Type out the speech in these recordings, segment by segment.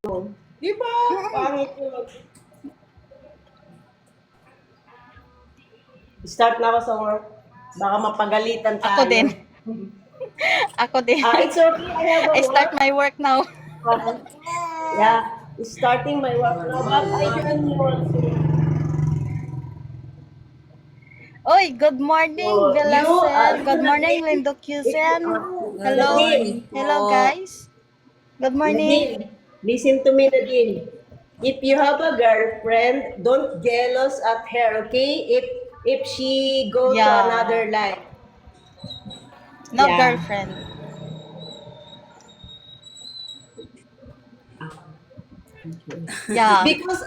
Di ba? Pangit yun. Start na ako sa work. Baka mapagalitan tayo. Ako din. Ako din. It's okay. I have a I start work. my work now. Yeah, starting my work now. But I join you also. Oy, good morning, So, Villasel. Good morning, Lindo Cusen. Hello. Nadine. Hello, guys. Good morning. Nadine, listen to me, Nadine. If you have a girlfriend, don't jealous at her, okay? If she go to Yeah. another life. No Yeah. girlfriend. Yeah. Because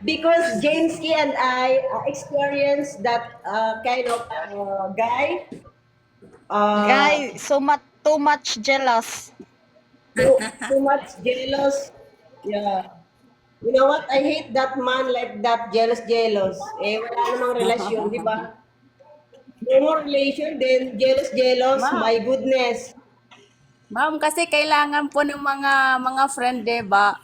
because Jamesky and I experienced that kind of guy. Guy, too much jealous. Too much jealous. Yeah. You know what? I hate that man like that, jealous. Wala namang relasyon, di ba? No more relation, then jealous. Ma'am. My goodness. Ma'am, kasi kailangan po ng mga friend, 'di ba?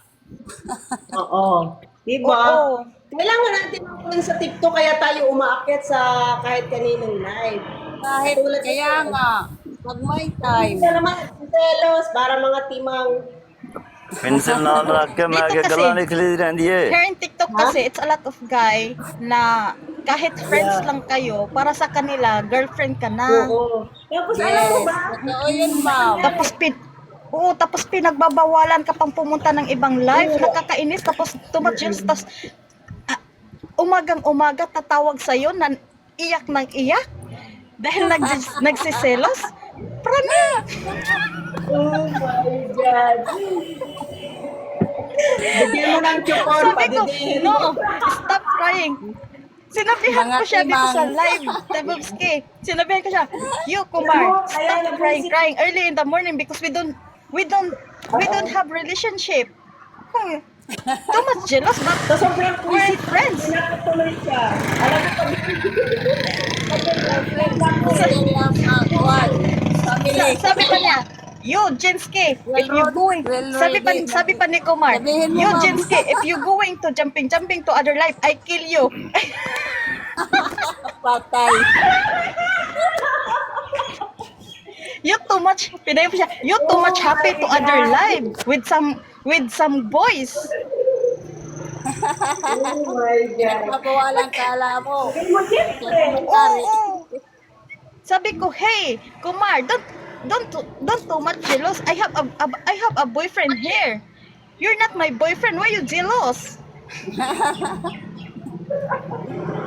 Oo. Di ba? Oo. Kailangan natin makunin sa TikTok kaya tayo umaakyat sa kahit kaninong live. Kahit Katulad kaya nito. nga, pag may time. Hindi naman selos para mga timang. Pencil नाल रख के मैं आगे Dito गला kasi, निकली रहती है here in TikTok kasi, it's a lot of guy na kahit friends Yeah. lang kayo, para sa kanila, girlfriend ka na. Oo. Tapos alam mo Yes, ba? totoo yun, ma'am. Tapos pinagbabawalan ka pang pumunta ng ibang live, nakakainis, tapos tumatjils, tapos umagang-umaga tatawag sa'yo, na iyak ng iyak, dahil nagsiselos. Prana! Oh my God. Bigyan mo ng chokor, Sabi ko, padidihin no, mo. stop crying. Sinabihan Mga ko siya dito sa timang. live, Tabubski. Sinabihan ko siya, you Kumar, stop crying early in the morning because we don't have relationship. Too much jealous, but So, sobrang we're pusit. friends. Pinakatuloy siya. Alam mo, Yan lang ang kuwan. Family. Sabi pa niya, you Jenski, if you going, sabi pa ni Kumar, Sabihin mo, you ma'am. Jenski, if you going to jumping to other life, I kill you. Patay. You too much, pinayo pa siya, you too much happy to other life with some boys. oh my God. Mabawalan ka, alam mo. Sabi mo, siyempre. Oo. Sabi ko, hey, Kumar, don't too much jealous. I have a boyfriend here. You're not my boyfriend. Why you jealous?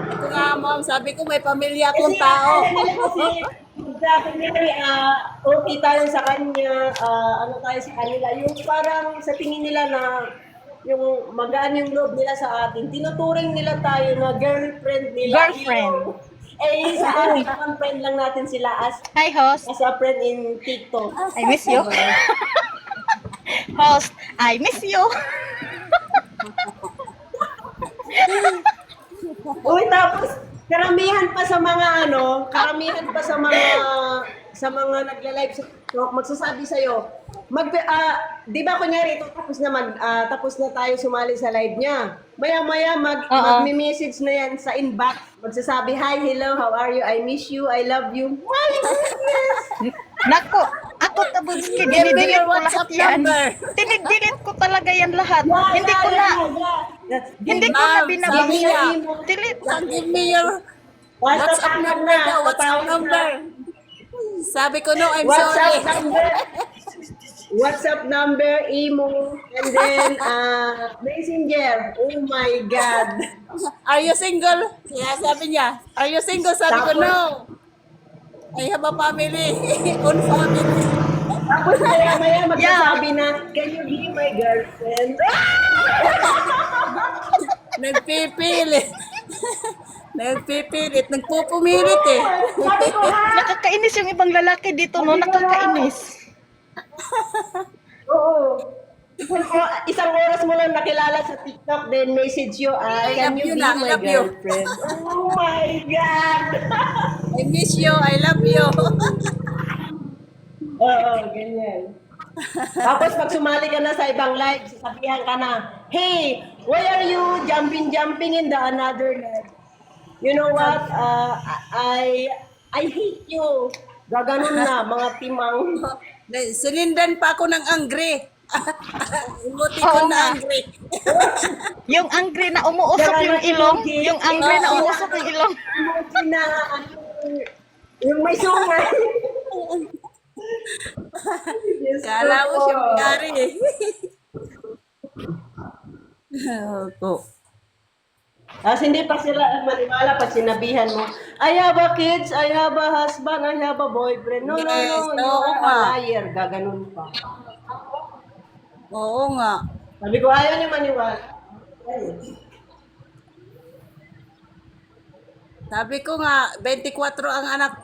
Ito nga, ma'am. Sabi ko, may pamilya akong tao. Kasi sa kunyari, okay tayo sa kanya, ano tayo sa kanila, yung parang sa tingin nila na yung magaan yung loob nila sa atin, tinuturing nila tayo na girlfriend nila. Girlfriend. Sa atin, naman friend lang natin sila Hi, host. as a friend in TikTok. I miss you. Host, I miss you. Uy, tapos karamihan pa sa mga nagla-live sa TikTok, magsasabi sa'yo, di ba kunyari ito tapos na tayo sumali sa live niya. Maya-maya magme-message na yan sa inbox. Magsasabi, hi, hello, how are you? I miss you, I love you. My goodness! Nako, ako Tabunski, dinidelete ko lahat yan. number. Dinidelete ko talaga yan lahat. Hindi ko na Ma'am, binabasa. sabi niya, Delete. Give me your WhatsApp number daw. WhatsApp number. Sabi ko, no, I'm sorry. WhatsApp number, emo, and then messenger. Oh my God. Are you single? Sabi niya, are you single? Sabi ko, no. I have a family. Own family. Tapos maya magsasabi na, can you be my girlfriend? Nagpipilit. Nagpipilit. Nagpupumilit eh. Sabi ko, ha? Nakakainis yung ibang lalaki dito, no? Nakakainis. Oo. Isang oras mo lang nakilala sa TikTok, then message you, can you be my girlfriend? Oh my God! I miss you. I love you. Oo, ganyan. Tapos pag sumali ka na sa ibang live, sasabihan ka na, hey, why are you jumping in the another live? You know what? I hate you. Gaganon na, mga timang. Sinindan pa ako ng angry. Imuti Oo ko nga. na angry. Yung angry na umuusok yung ilong. Yung angry na umuusok yung ilong. Emoji na, yung may sungay. Yes, Kala mo po. siya magari eh. Opo. As hindi pa sila maniwala pag sinabihan mo, I have a kids, I have a husband, I have a boyfriend. No, Yes, no, you oo are a nga. liar. Gaganon pa. Oo nga. Sabi ko, ayaw niyo maniwala. Sabi ko nga, 24 ang anak